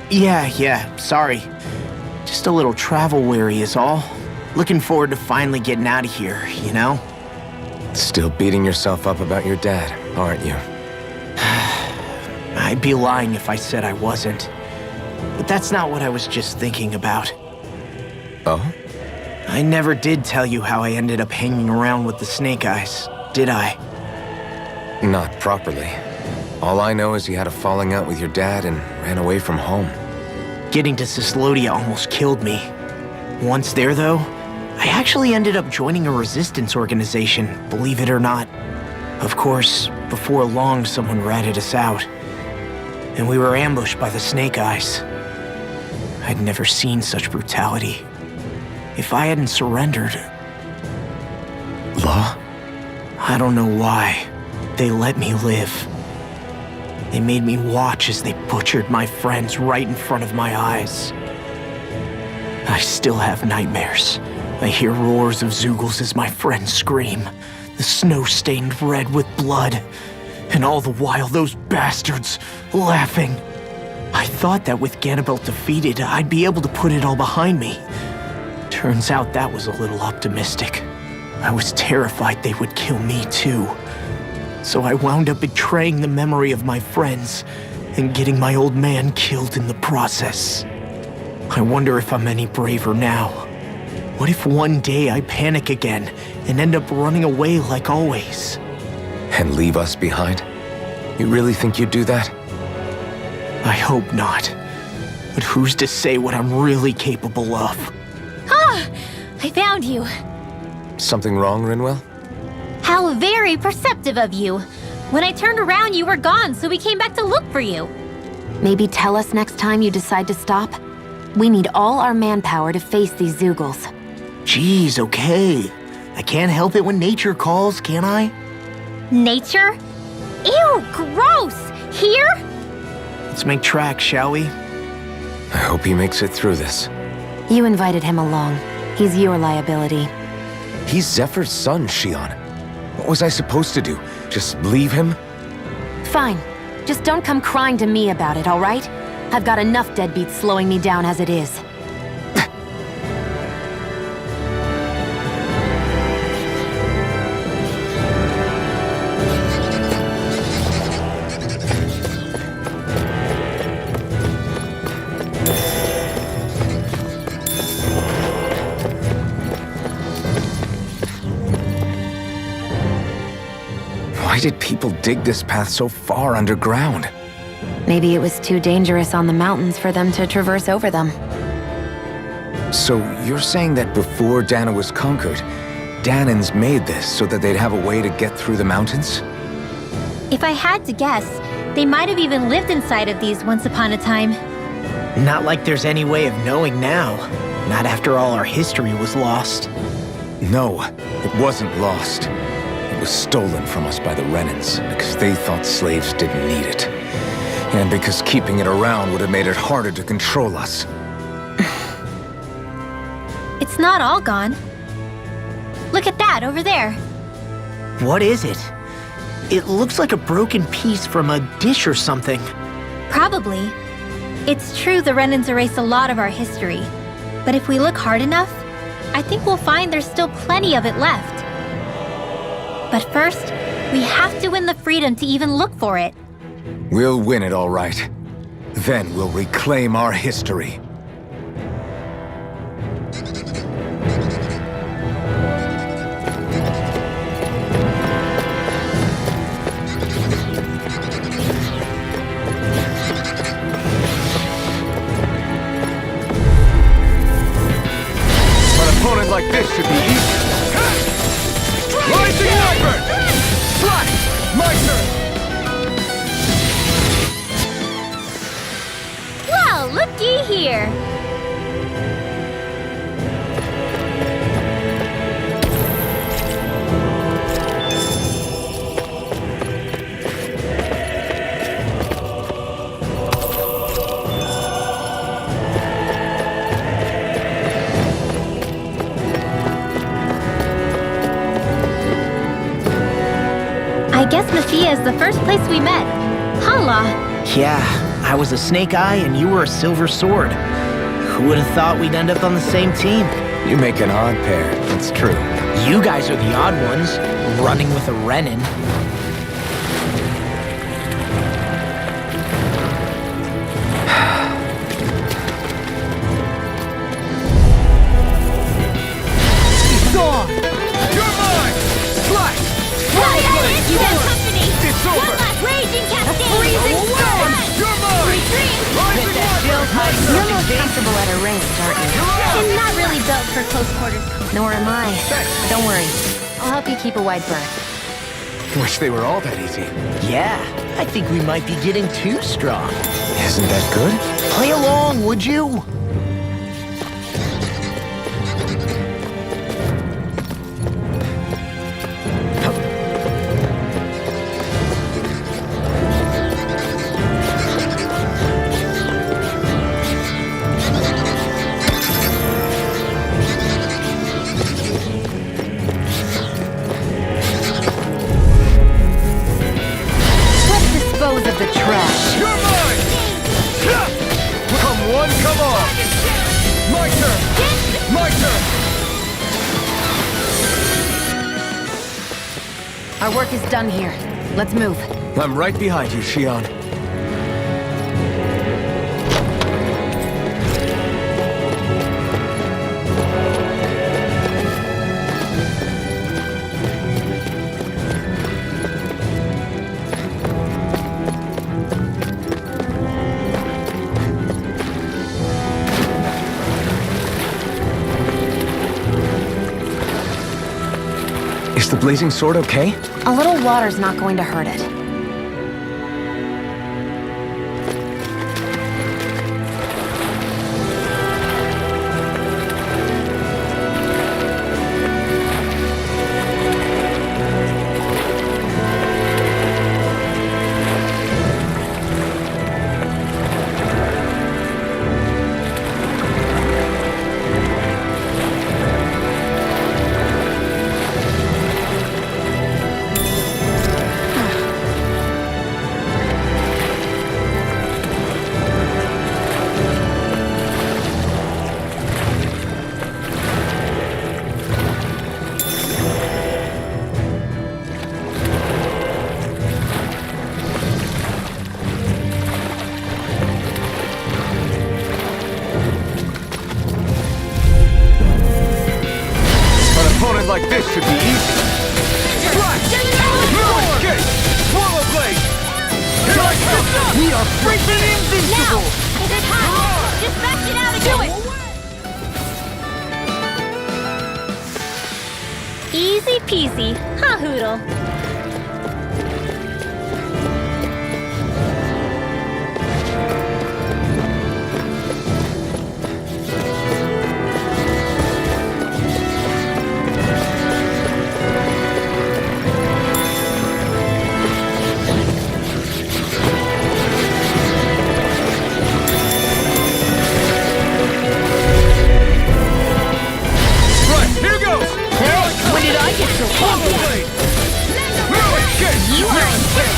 Yeah, sorry. Just a little travel weary is all. Looking forward to finally getting out of here, you know? Still beating yourself up about your dad, aren't you? I'd be lying if I said I wasn't. But that's not what I was just thinking about. Oh? I never did tell you how I ended up hanging around with the Snake Eyes, did I? Not properly. All I know is you had a falling out with your dad and ran away from home. Getting to Cislodia almost killed me. Once there, though, I actually ended up joining a resistance organization, believe it or not. Of course, before long, someone ratted us out. And we were ambushed by the Snake Eyes. I'd never seen such brutality. If I hadn't surrendered... Law? I don't know why. They let me live. They made me watch as they butchered my friends right in front of my eyes. I still have nightmares. I hear roars of Zeugles as my friends scream, the snow stained red with blood, and all the while those bastards laughing. I thought that with Ganabelt defeated, I'd be able to put it all behind me. Turns out that was a little optimistic. I was terrified they would kill me too. So I wound up betraying the memory of my friends and getting my old man killed in the process. I wonder if I'm any braver now. What if one day I panic again and end up running away like always? And leave us behind? You really think you'd do that? I hope not. But who's to say what I'm really capable of? Ah! I found you. Something wrong, Rinwell? How very perceptive of you. When I turned around, you were gone, so we came back to look for you. Maybe tell us next time you decide to stop? We need all our manpower to face these Zeugles. Geez, okay. I can't help it when nature calls, can I? Nature? Ew, gross! Here? Let's make tracks, shall we? I hope he makes it through this. You invited him along. He's your liability. He's Zephyr's son, Shion. What was I supposed to do? Just leave him? Fine. Just don't come crying to me about it, all right? I've got enough deadbeats slowing me down as it is. Why did people dig this path so far underground? Maybe it was too dangerous on the mountains for them to traverse over them. So you're saying that before Dana was conquered, Danans made this so that they'd have a way to get through the mountains? If I had to guess, they might have even lived inside of these once upon a time. Not like there's any way of knowing now. Not after all our history was lost. No, it wasn't lost. It was stolen from us by the Renans because they thought slaves didn't need it. And because keeping it around would have made it harder to control us. It's not all gone. Look at that over there. What is it? It looks like a broken piece from a dish or something. Probably. It's true the Renans erased a lot of our history. But if we look hard enough, I think we'll find there's still plenty of it left. But first, we have to win the freedom to even look for it. We'll win it all right. Then we'll reclaim our history. An opponent like this should be easy. Rising Leopard! Slash! My turn! Well, looky here. I guess Messiah is the first place we met. Hala. Yeah, I was a snake eye and you were a silver sword. Who would have thought we'd end up on the same team? You make an odd pair, it's true. You guys are the odd ones, running with a Renin. Gone! You're mine! Fly! You got company! It's over! One last raging cascade! freezing storm! You're mine! Retreat! Rising water! You're most comfortable at a range, aren't you? I'm not really built for close quarters. Nor am I. Don't worry. I'll help you keep a wide berth. Wish they were all that easy. Yeah, I think we might be getting too strong. Isn't that good? Play along, would you? Let's dispose of the trash. You're mine! Come one, come all! My turn! My turn! Our work is done here. Let's move. I'm right behind you, Shion. Is the blazing sword okay? A little water's not going to hurt it. Like this should be easy. Flash! No escape! Swallow blade! Here I come! We are freaking invincible! Is it time? Just smash it out again! Do it! Easy peasy, huh, Hoodle?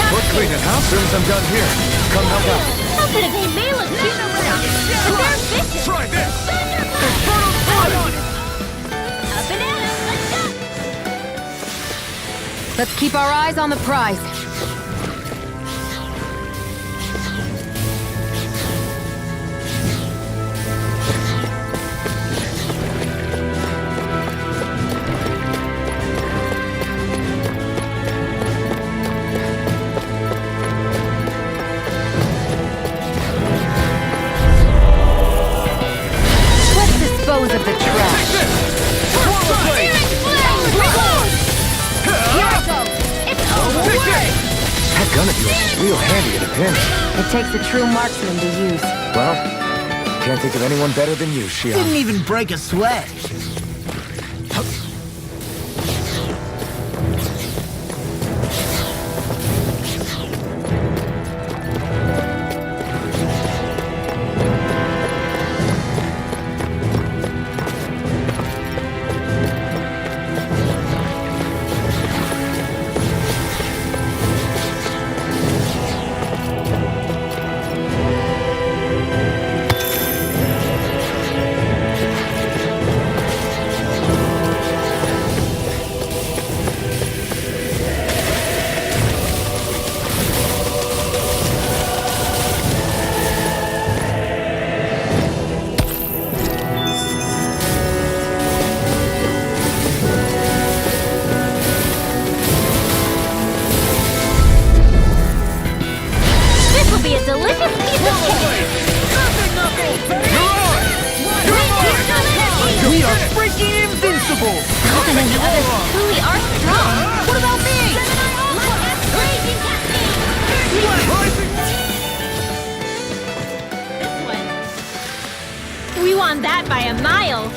We're cleaning house soon as I'm done here. Come help out. How could it be me look cute around? And they're vicious! Try this! Infernal sword! A banana, let's go! Let's keep our eyes on the prize. Dispose of the trash. That gun of yours is real handy in a pinch. It takes a true marksman to use. Well, can't think of anyone better than you, Shion. Didn't even break a sweat. And then the others truly are strong. What about me? This one. We won that by a mile.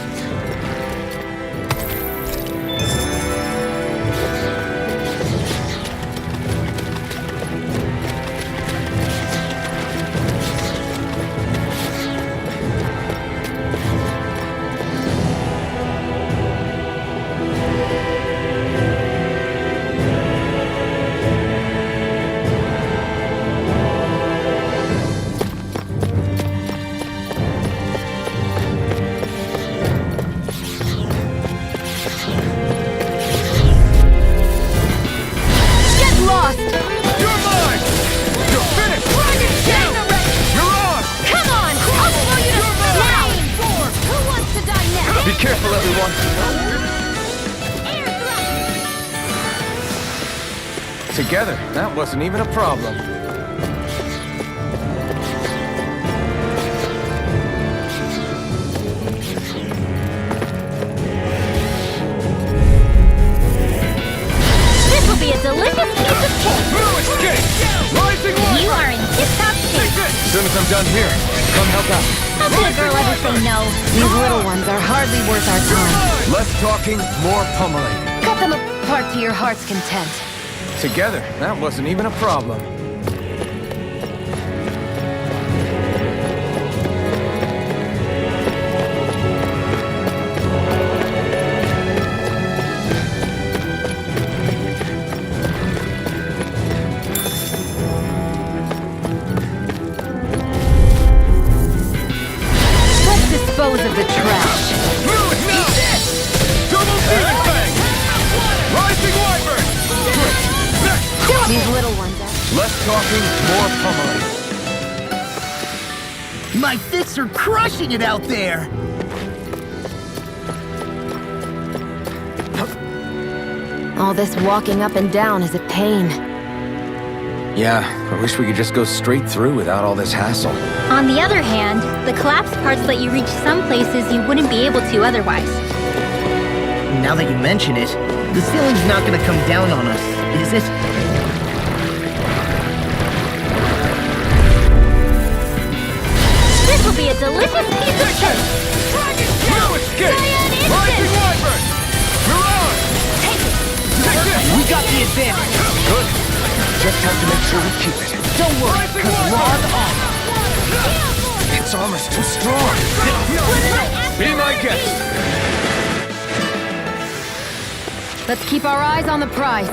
Be careful, everyone! Together, that wasn't even a problem. This will be a delicious piece of cake. No escape! Rising Wyvern! You are in tip-top shape. As soon as I'm done here, come help out. How could a girl ever say no? These little ones are hardly worth our time. Less talking, more pummeling. Cut them apart to your heart's content. Together, that wasn't even a problem. Dispose of the trash. Move it now! Double demon fang! Rising Wyvern! These little ones are... Less talking, more pummeling. My fists are crushing it out there! All this walking up and down is a pain. Yeah, I wish we could just go straight through without all this hassle. On the other hand, the collapsed parts let you reach some places you wouldn't be able to otherwise. Now that you mention it, the ceiling's not gonna come down on us, is it? This will be a delicious piece of cake. No escape! Rising Wyvern! You're on! Take it. Take this! We got the advantage! Good. Just have to make sure we keep it. Don't worry, because Rod on. Its armor's too strong. Be my guest. Let's keep our eyes on the prize.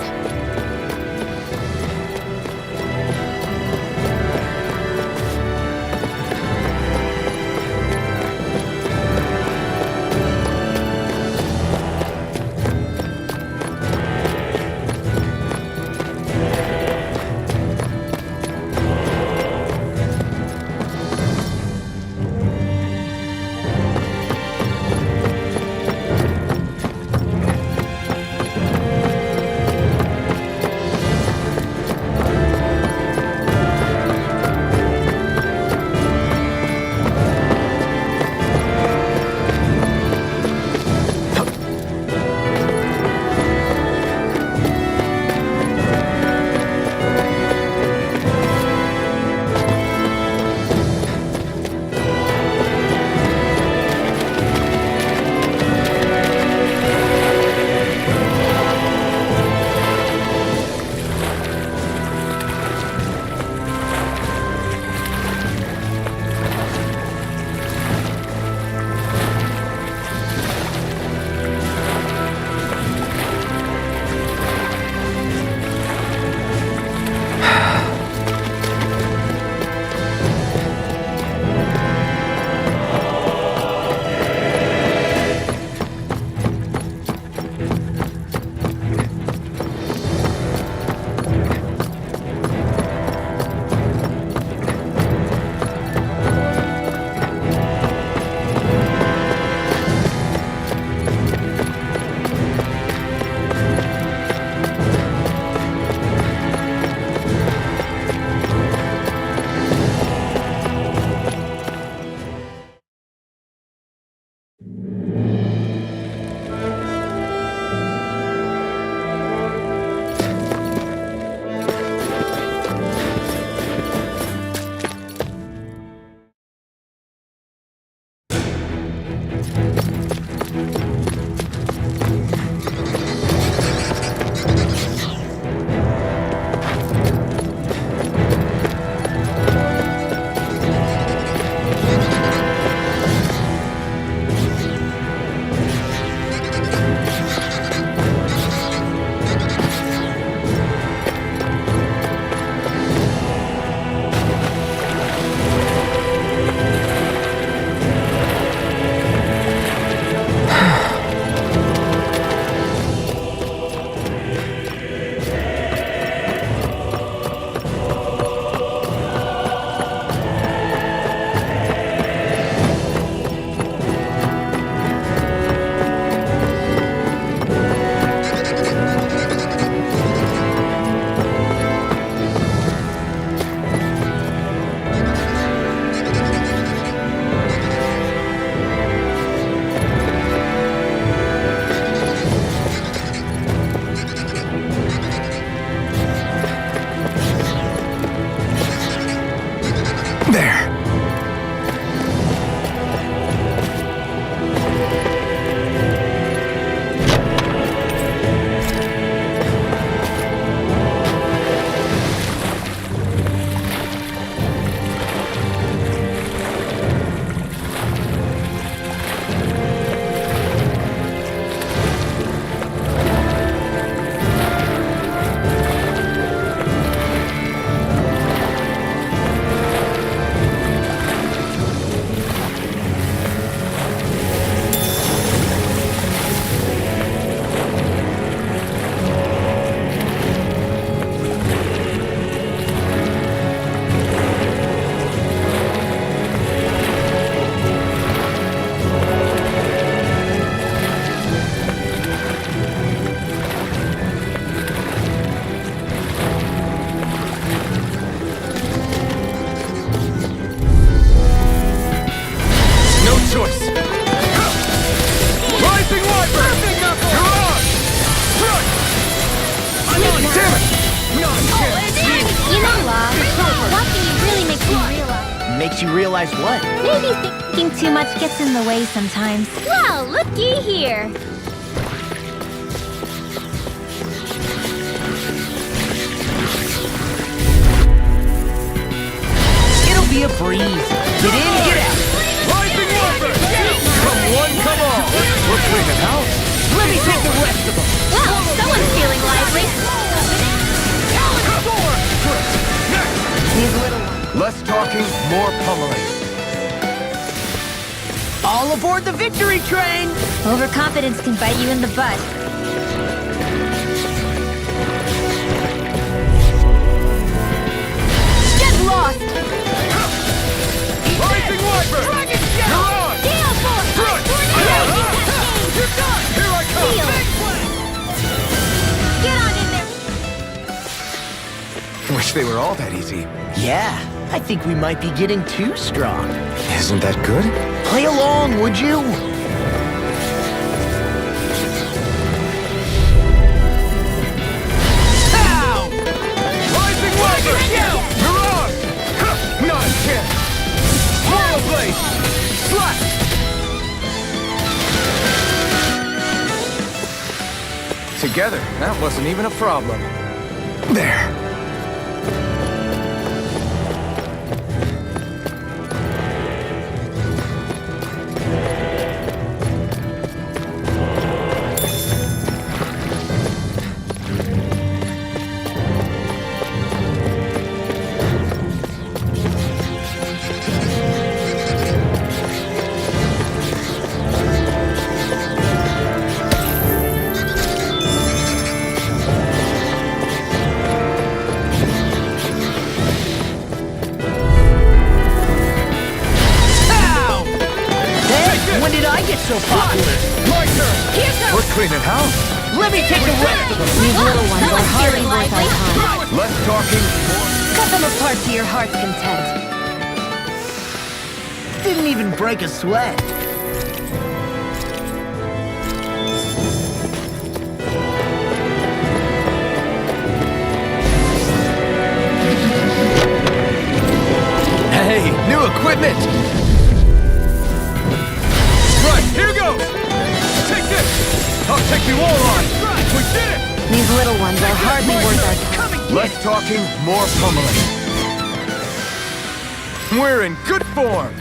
makes you realize what? Maybe thinking too much gets in the way sometimes. Well, looky here. It'll be a breeze. Get in, get out. Rising Water! Come one, come all! We're cleaning house! Let me take the rest of them. Well, someone's feeling lively. These little ones. Less talking, more pummeling. All aboard the victory train! Overconfidence can bite you in the butt. Get lost! Rising Water! Dragon You're Shout! on! Gale Force! Good! Tornado Cascade! You're done! Here I come! Seal! Get on in there! Wish they were all that easy. Yeah, I think we might be getting too strong. Isn't that good? Play along, would you? Pow! Rising Water! You're on! Not a chance! Swallow Blade! Slash! Together, that wasn't even a problem. There. Pow! Hey, when did I get so popular? My turn! Here comes... We're cleaning house! Let me take the rest of them. These little ones are someone's hardly feeling worth our lively. time. Less talking, more... Cut them apart to your heart's content. Didn't even break a sweat. Hey, new equipment! Right, here goes! Take this! I'll take you all on! We did it! These little ones are hardly worth our time. Less talking, more pummeling. We're in good form!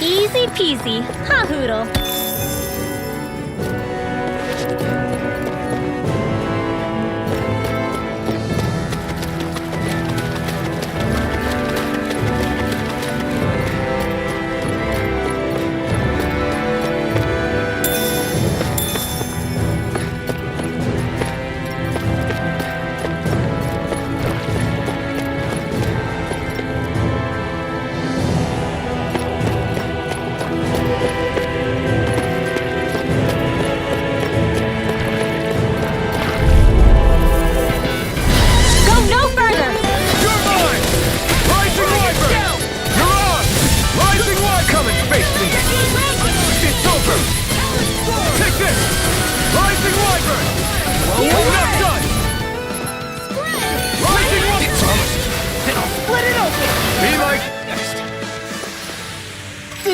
Easy peasy, ha hoodle.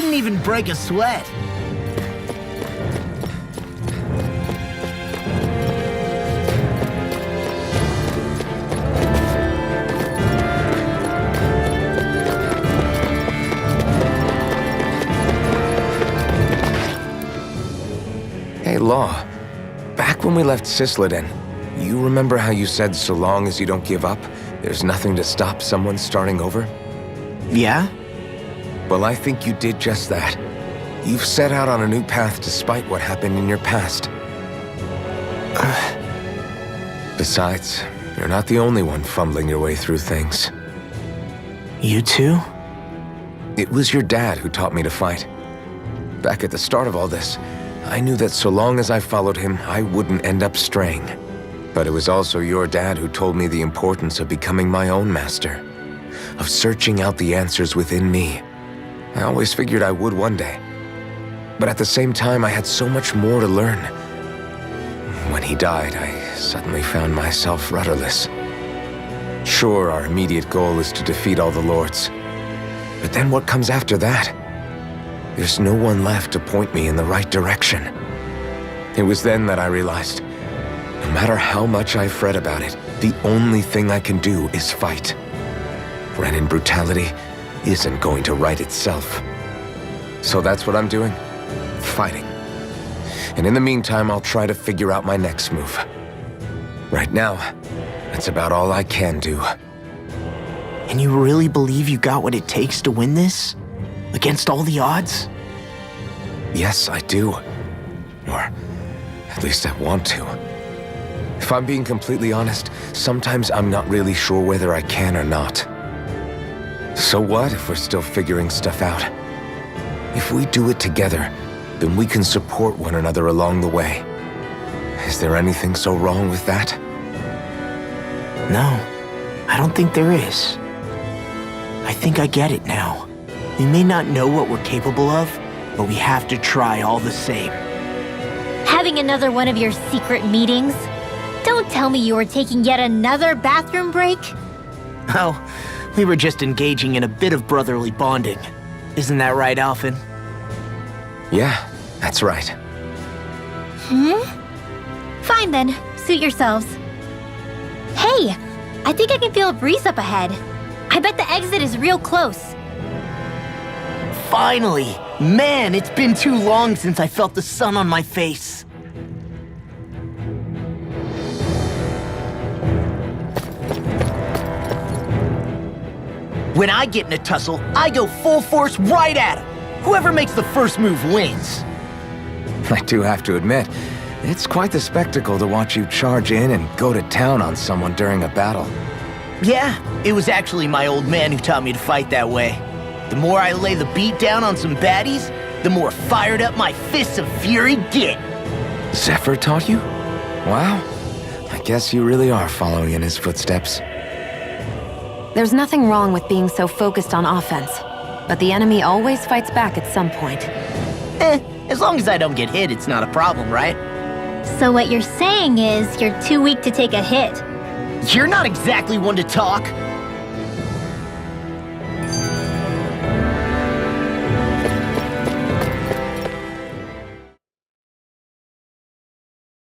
didn't even break a sweat. Hey, Law. Back when we left Cisleden, you remember how you said so long as you don't give up, there's nothing to stop someone starting over? Yeah? Well, I think you did just that. You've set out on a new path despite what happened in your past. Besides, you're not the only one fumbling your way through things. You too? It was your dad who taught me to fight. Back at the start of all this, I knew that so long as I followed him, I wouldn't end up straying. But it was also your dad who told me the importance of becoming my own master, of searching out the answers within me. I always figured I would one day. But at the same time, I had so much more to learn. When he died, I suddenly found myself rudderless. Sure, our immediate goal is to defeat all the lords. But then what comes after that? There's no one left to point me in the right direction. It was then that I realized, no matter how much I fret about it, the only thing I can do is fight. Renin brutality isn't going to right itself. So that's what I'm doing. Fighting. And in the meantime, I'll try to figure out my next move. Right now, that's about all I can do. And you really believe you got what it takes to win this? Against all the odds? Yes, I do. Or at least I want to. If I'm being completely honest, sometimes I'm not really sure whether I can or not. So what if we're still figuring stuff out? If we do it together, then we can support one another along the way. Is there anything so wrong with that? No, I don't think there is. I think I get it now. We may not know what we're capable of, but we have to try all the same. Having another one of your secret meetings? Don't tell me you were taking yet another bathroom break? Oh, we were just engaging in a bit of brotherly bonding. Isn't that right, Alphen? Yeah, that's right. Fine then, suit yourselves. Hey, I think I can feel a breeze up ahead. I bet the exit is real close. Finally! Man, it's been too long since I felt the sun on my face. When I get in a tussle, I go full force right at him. Whoever makes the first move wins. I do have to admit, it's quite the spectacle to watch you charge in and go to town on someone during a battle. Yeah, it was actually my old man who taught me to fight that way. The more I lay the beat down on some baddies, the more fired up my fists of fury get. Zephyr taught you? Wow. I guess you really are following in his footsteps. There's nothing wrong with being so focused on offense, but the enemy always fights back at some point. As long as I don't get hit, it's not a problem, right? So what you're saying is you're too weak to take a hit. You're not exactly one to talk.